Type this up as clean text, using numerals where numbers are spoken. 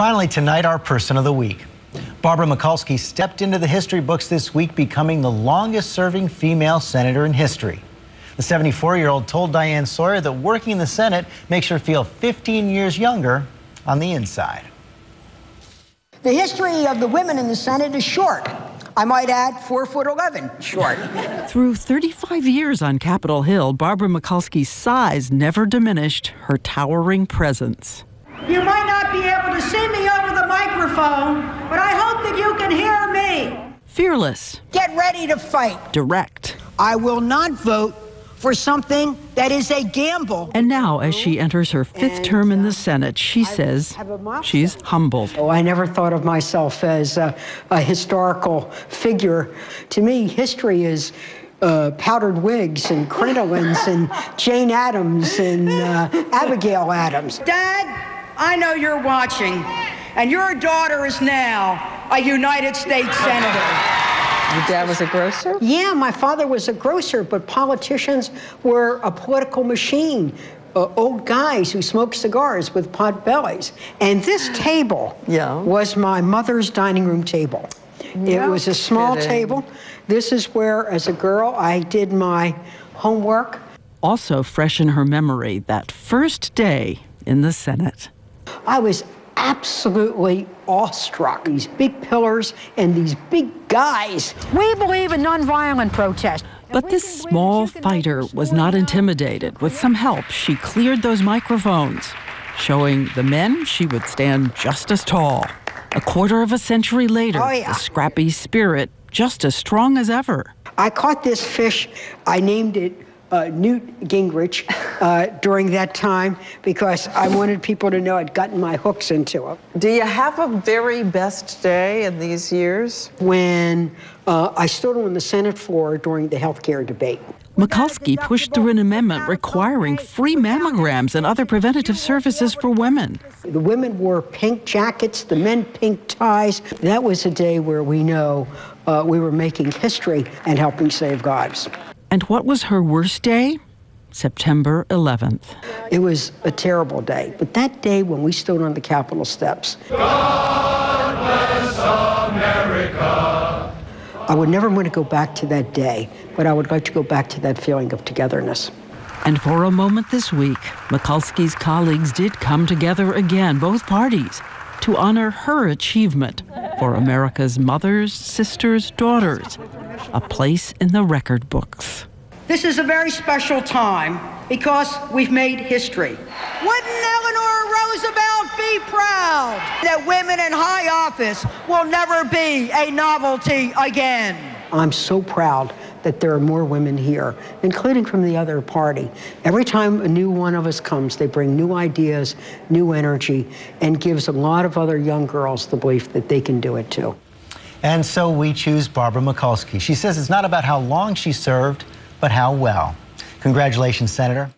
Finally tonight, our Person of the Week. Barbara Mikulski stepped into the history books this week, becoming the longest-serving female senator in history. The 74-year-old told Diane Sawyer that working in the Senate makes her feel 15 years younger on the inside. The history of the women in the Senate is short. I might add 4'11" short. Through 35 years on Capitol Hill, Barbara Mikulski's size never diminished her towering presence. You might not be able to see me over the microphone, but I hope that you can hear me. Fearless. Get ready to fight. Direct. I will not vote for something that is a gamble. And now, as she enters her fifth term in the Senate, she says she's humbled. Oh, I never thought of myself as a historical figure. To me, history is powdered wigs and crinolines and Jane Addams and Abigail Adams. Dad, I know you're watching, and your daughter is now a United States Senator. Your dad was a grocer? Yeah, my father was a grocer, but politicians were a political machine. Old guys who smoked cigars with pot bellies. And this table was my mother's dining room table. It was a small table. This is where, as a girl, I did my homework. Also fresh in her memory, that first day in the Senate. I was absolutely awestruck. These big pillars and these big guys. We believe in nonviolent protest. But this small fighter was not intimidated. With some help, she cleared those microphones, showing the men she would stand just as tall. A quarter of a century later, the scrappy spirit just as strong as ever. I caught this fish. I named it Newt Gingrich during that time because I wanted people to know I'd gotten my hooks into him. Do you have a very best day in these years? When I stood on the Senate floor during the health care debate. Mikulski pushed through an amendment requiring free mammograms and other preventative services for women. The women wore pink jackets, the men pink ties. That was a day where we know we were making history and helping save lives. And what was her worst day? September 11th. It was a terrible day, but that day when we stood on the Capitol steps, God bless America. I would never want to go back to that day, but I would like to go back to that feeling of togetherness. And for a moment this week, Mikulski's colleagues did come together again, both parties, to honor her achievement for America's mothers, sisters, daughters, a place in the record books. This is a very special time because we've made history. Wouldn't Eleanor Roosevelt be proud that women in high office will never be a novelty again? I'm so proud that there are more women here, including from the other party. Every time a new one of us comes, they bring new ideas, new energy, and gives a lot of other young girls the belief that they can do it too. And so we choose Barbara Mikulski. She says it's not about how long she served, but how well. Congratulations, Senator.